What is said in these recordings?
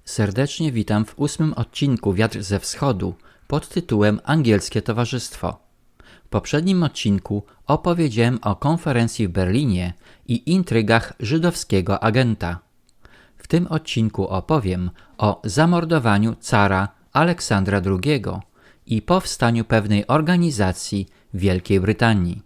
Serdecznie witam w 8. odcinku Wiatr ze Wschodu pod tytułem Angielskie Towarzystwo. W poprzednim odcinku opowiedziałem o konferencji w Berlinie i intrygach żydowskiego agenta. W tym odcinku opowiem o zamordowaniu cara Aleksandra II i powstaniu pewnej organizacji w Wielkiej Brytanii.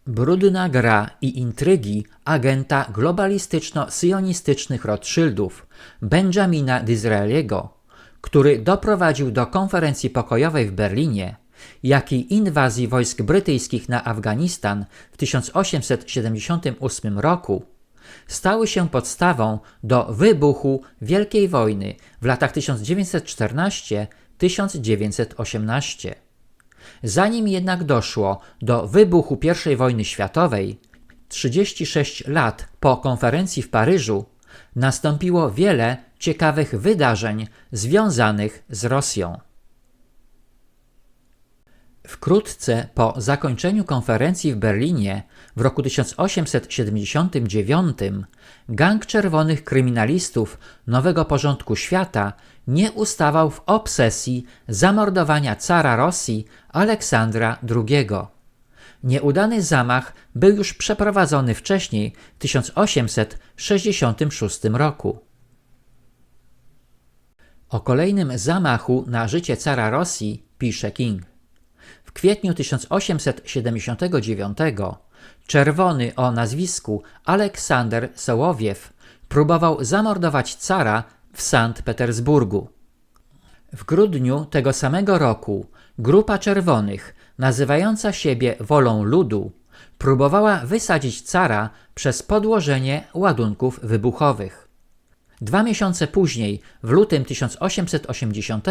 Brudna gra i intrygi agenta globalistyczno-syjonistycznych Rothschildów Benjamina Disraeliego, który doprowadził do konferencji pokojowej w Berlinie, jak i inwazji wojsk brytyjskich na Afganistan w 1878 roku, stały się podstawą do wybuchu Wielkiej Wojny w latach 1914–1918. Zanim jednak doszło do wybuchu I wojny światowej, 36 lat po konferencji w Paryżu, nastąpiło wiele ciekawych wydarzeń związanych z Rosją. Wkrótce po zakończeniu konferencji w Berlinie w roku 1879 gang czerwonych kryminalistów Nowego Porządku Świata nie ustawał w obsesji zamordowania cara Rosji Aleksandra II. Nieudany zamach był już przeprowadzony wcześniej w 1866 roku. O kolejnym zamachu na życie cara Rosji pisze King. W kwietniu 1879 czerwony o nazwisku Aleksander Sołowiew próbował zamordować cara w Sankt Petersburgu. W grudniu tego samego roku grupa czerwonych, nazywająca siebie Wolą Ludu, próbowała wysadzić cara przez podłożenie ładunków wybuchowych. 2 miesiące później, w lutym 1880,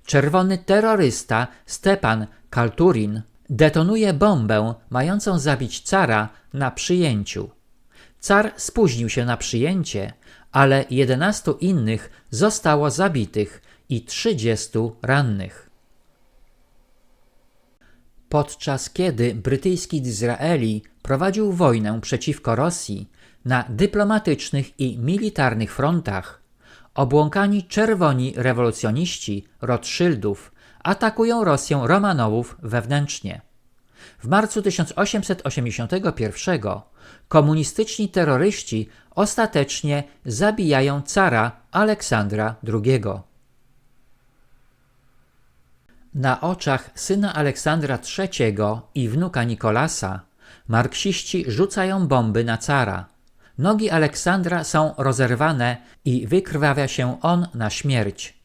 czerwony terrorysta Stepan Kalturin detonuje bombę mającą zabić cara na przyjęciu. Car spóźnił się na przyjęcie, ale 11 innych zostało zabitych i 30 rannych. Podczas kiedy brytyjski Disraeli prowadził wojnę przeciwko Rosji na dyplomatycznych i militarnych frontach, obłąkani czerwoni rewolucjoniści Rothschildów atakują Rosję Romanowów wewnętrznie. W marcu 1881 komunistyczni terroryści ostatecznie zabijają cara Aleksandra II. Na oczach syna Aleksandra III i wnuka Nikolasa marksiści rzucają bomby na cara. Nogi Aleksandra są rozerwane i wykrwawia się on na śmierć.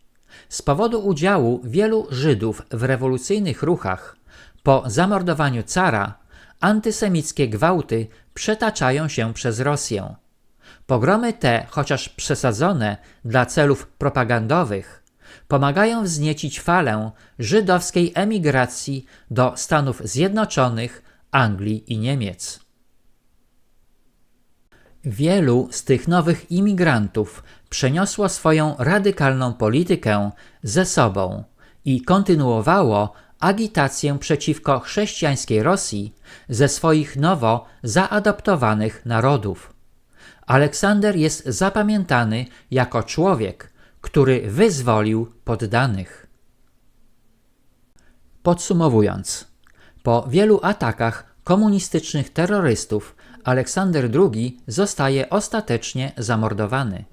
Z powodu udziału wielu Żydów w rewolucyjnych ruchach, po zamordowaniu cara, antysemickie gwałty przetaczają się przez Rosję. Pogromy te, chociaż przesadzone dla celów propagandowych, pomagają wzniecić falę żydowskiej emigracji do Stanów Zjednoczonych, Anglii i Niemiec. Wielu z tych nowych imigrantów przeniosło swoją radykalną politykę ze sobą i kontynuowało agitację przeciwko chrześcijańskiej Rosji ze swoich nowo zaadoptowanych narodów. Aleksander jest zapamiętany jako człowiek, który wyzwolił poddanych. Podsumowując, po wielu atakach komunistycznych terrorystów Aleksander II zostaje ostatecznie zamordowany.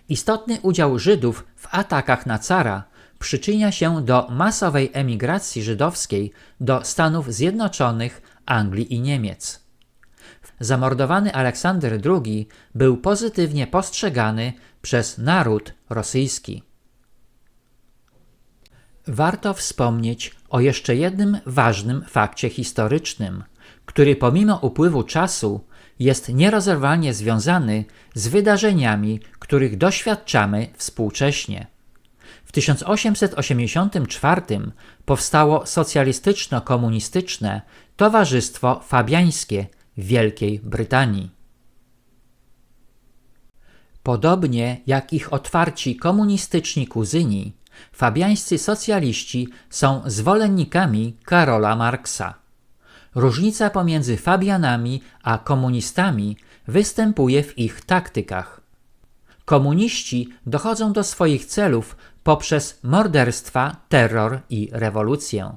Istotny udział Żydów w atakach na cara przyczynia się do masowej emigracji żydowskiej do Stanów Zjednoczonych, Anglii i Niemiec. Zamordowany Aleksander II był pozytywnie postrzegany przez naród rosyjski. Warto wspomnieć o jeszcze jednym ważnym fakcie historycznym, który pomimo upływu czasu jest nierozerwalnie związany z wydarzeniami, których doświadczamy współcześnie. W 1884 powstało socjalistyczno-komunistyczne Towarzystwo Fabiańskie w Wielkiej Brytanii. Podobnie jak ich otwarci komunistyczni kuzyni, fabiańscy socjaliści są zwolennikami Karola Marksa. Różnica pomiędzy Fabianami a komunistami występuje w ich taktykach. Komuniści dochodzą do swoich celów poprzez morderstwa, terror i rewolucję.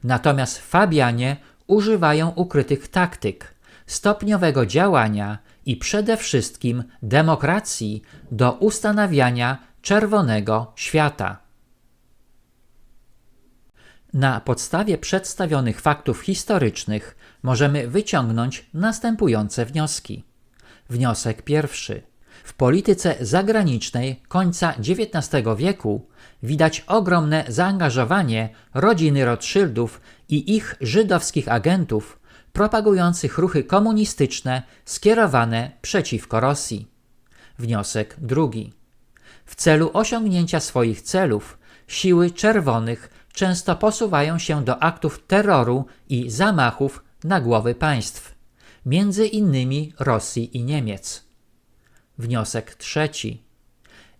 Natomiast Fabianie używają ukrytych taktyk, stopniowego działania i przede wszystkim demokracji do ustanawiania czerwonego świata. Na podstawie przedstawionych faktów historycznych możemy wyciągnąć następujące wnioski. Wniosek pierwszy. W polityce zagranicznej końca XIX wieku widać ogromne zaangażowanie rodziny Rothschildów i ich żydowskich agentów propagujących ruchy komunistyczne skierowane przeciwko Rosji. Wniosek drugi. W celu osiągnięcia swoich celów siły czerwonych często posuwają się do aktów terroru i zamachów na głowy państw, między innymi Rosji i Niemiec. Wniosek trzeci.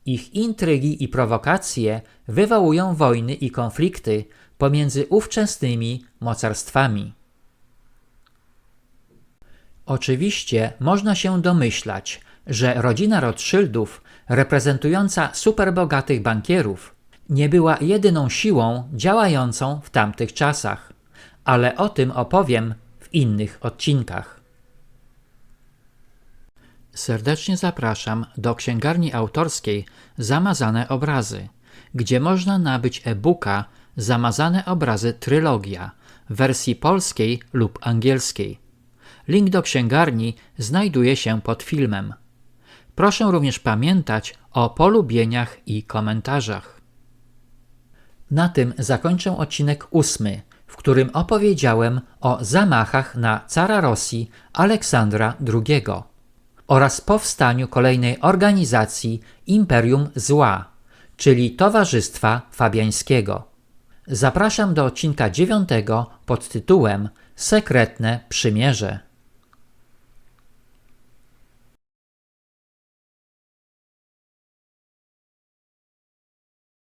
Ich intrygi i prowokacje wywołują wojny i konflikty pomiędzy ówczesnymi mocarstwami. Oczywiście można się domyślać, że rodzina Rothschildów, reprezentująca superbogatych bankierów, nie była jedyną siłą działającą w tamtych czasach, ale o tym opowiem w innych odcinkach. Serdecznie zapraszam do księgarni autorskiej Zamazane Obrazy, gdzie można nabyć e-booka Zamazane Obrazy Trylogia w wersji polskiej lub angielskiej. Link do księgarni znajduje się pod filmem. Proszę również pamiętać o polubieniach i komentarzach. Na tym zakończę odcinek 8, w którym opowiedziałem o zamachach na cara Rosji Aleksandra II oraz powstaniu kolejnej organizacji Imperium Zła, czyli Towarzystwa Fabiańskiego. Zapraszam do odcinka 9 pod tytułem Sekretne Przymierze.